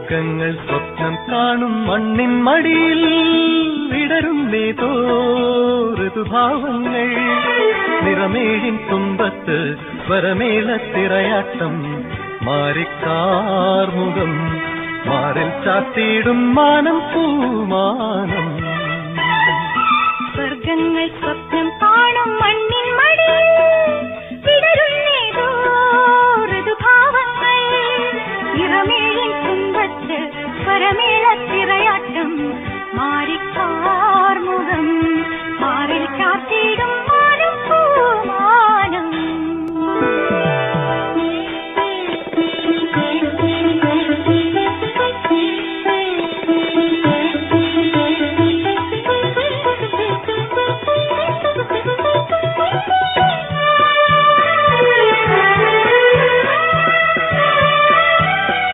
സ്വർഗങ്ങൾ സ്വപ്നം കാണും മണ്ണിൻ മടിയിൽ വിടരുന്നേതോ ഋതുഭാവങ്ങൾ നിറമേഴിൻ തുമ്പത്ത് വരമേളത്തിറയാട്ടം മാറിക്കാർമുഖം മാറിൽ ചാത്തിയിടും മാനം പൂമാനം സ്വർഗങ്ങൾ സ്വപ്നം കാണും മണ്ണിൻ മടിയിൽ വിടരുന്നേതോ ഋതുഭാവങ്ങൾ നിറമേഴിൻ തുമ്പത്ത് വരമേളത്തിറയാട്ടം മാറിക്കാർ